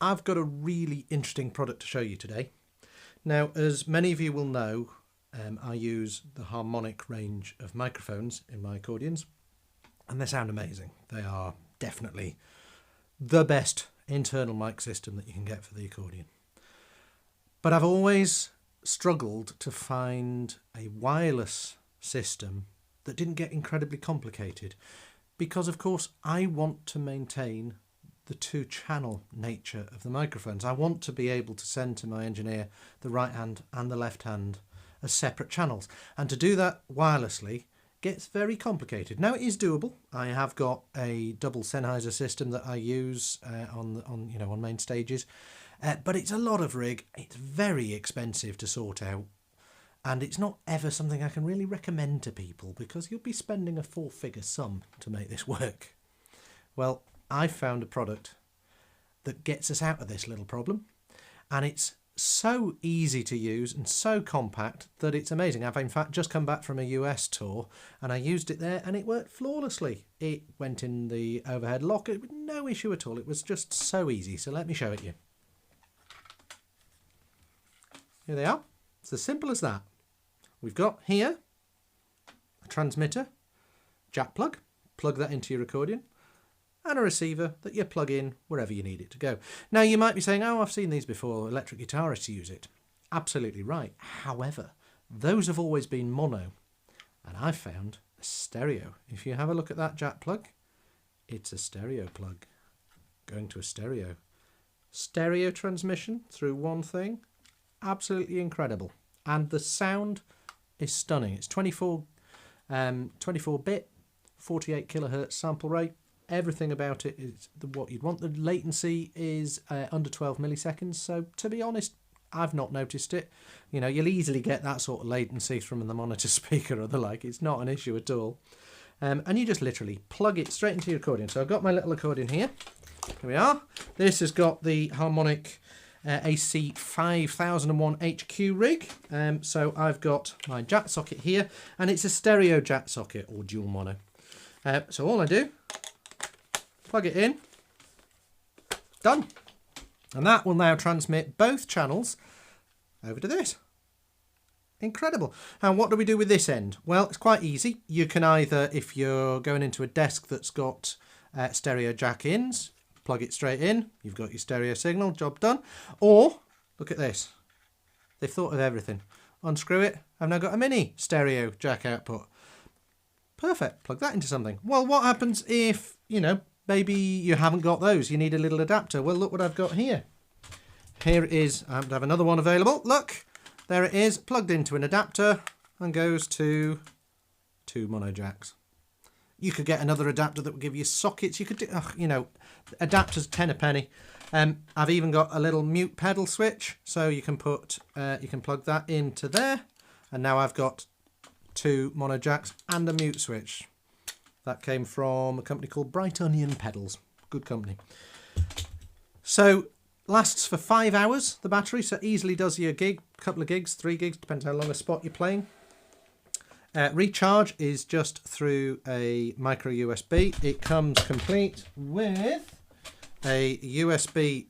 I've got a really interesting product to show you today. Now, as many of you will know, I use the Harmonik range of microphones in my accordions, and they sound amazing. They are definitely the best internal mic system that you can get for the accordion. But I've always struggled to find a wireless system that didn't get incredibly complicated, because of course I want to maintain the two-channel nature of the microphones. I want to be able to send to my engineer the right hand and the left hand as separate channels, and to do that wirelessly gets very complicated. Now, it is doable. I have got a double Sennheiser system that I use on main stages, but it's a lot of rig. It's very expensive to sort out, and it's not ever something I can really recommend to people, because you'll be spending a four-figure sum to make this work. Well, I found a product that gets us out of this little problem, and it's so easy to use and so compact that it's amazing. I've in fact just come back from a US tour and I used it there and it worked flawlessly. It went in the overhead locker with no issue at all. It was just so easy. So let me show it you. Here they are. It's as simple as that. We've got here a transmitter, jack plug that into your accordion, and a receiver that you plug in wherever you need it to go. Now, you might be saying, oh, I've seen these before, electric guitarists use it. Absolutely right. However, those have always been mono, and I've found a stereo. If you have a look at that jack plug, it's a stereo plug going to a stereo. Stereo transmission through one thing, absolutely incredible. And the sound is stunning. It's 24-bit, 48 kilohertz sample rate. Everything about it is what you'd want. The latency is under 12 milliseconds. So to be honest, I've not noticed it. You know, you'll easily get that sort of latency from the monitor speaker or the like. It's not an issue at all. And you just literally plug it straight into your accordion. So I've got my little accordion here. Here we are. This has got the Harmonik AC 5001 HQ rig. So I've got my jack socket here, and it's a stereo jack socket or dual mono. So all I do, plug it in, done. And that will now transmit both channels over to this. Incredible. And what do we do with this end? Well, it's quite easy. You can either, if you're going into a desk that's got stereo jack ins, plug it straight in, you've got your stereo signal, job done. Or, look at this. They've thought of everything. Unscrew it, I've now got a mini stereo jack output. Perfect, plug that into something. Well, what happens if, maybe you haven't got those, you need a little adapter? Well, look what I've got here. Here it is. I happen to have another one available. Look, there it is, plugged into an adapter and goes to two mono jacks. You could get another adapter that would give you sockets. You could do, adapters 10 a penny. I've even got a little mute pedal switch, so you can plug that into there, and now I've got two mono jacks and a mute switch. That came from a company called Bright Onion Pedals. Good company. So lasts for 5 hours, the battery, so easily does your gig, couple of gigs, 3 gigs, depends how long a spot you're playing. Recharge is just through a micro USB. It comes complete with a USB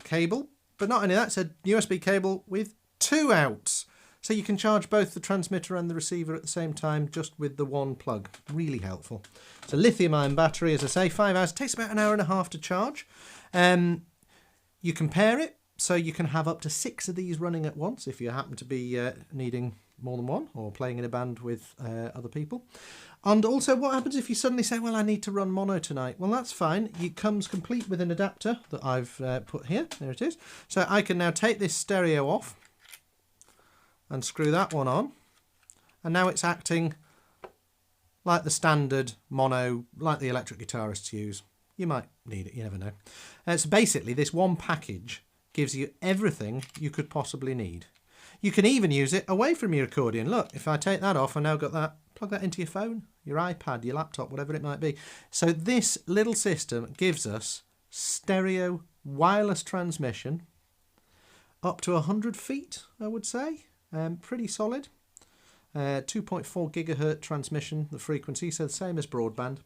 cable, but not only that, it's a USB cable with 2 outs. So you can charge both the transmitter and the receiver at the same time, just with the one plug. Really helpful. It's a lithium-ion battery, as I say, 5 hours. It takes about an hour and a half to charge. You can pair it, so you can have up to 6 of these running at once if you happen to be needing more than one, or playing in a band with other people. And also, what happens if you suddenly say, well, I need to run mono tonight? Well, that's fine. It comes complete with an adapter that I've put here. There it is. So I can now take this stereo off and screw that one on, and now it's acting like the standard mono, like the electric guitarists use. You might need it, you never know. So basically, this one package gives you everything you could possibly need. You can even use it away from your accordion. Look, if I take that off, I now got that, plug that into your phone, your iPad, your laptop, whatever it might be. So this little system gives us stereo wireless transmission up to 100 feet, I would say. Pretty solid. 2.4 gigahertz transmission, the frequency, so the same as broadband.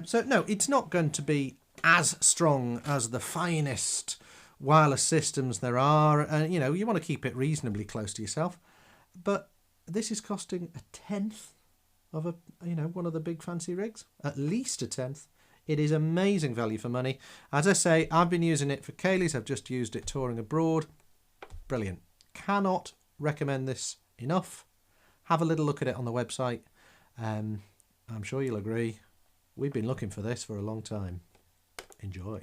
So no, it's not going to be as strong as the finest wireless systems there are, and you know, you want to keep it reasonably close to yourself, but this is costing a tenth of a, you know, one of the big fancy rigs, at least a tenth. It is amazing value for money. As I say, I've been using it for Kaylee's. I've just used it touring abroad. Brilliant. Cannot recommend this enough. Have a little look at it on the website. I'm sure you'll agree. We've been looking for this for a long time. Enjoy.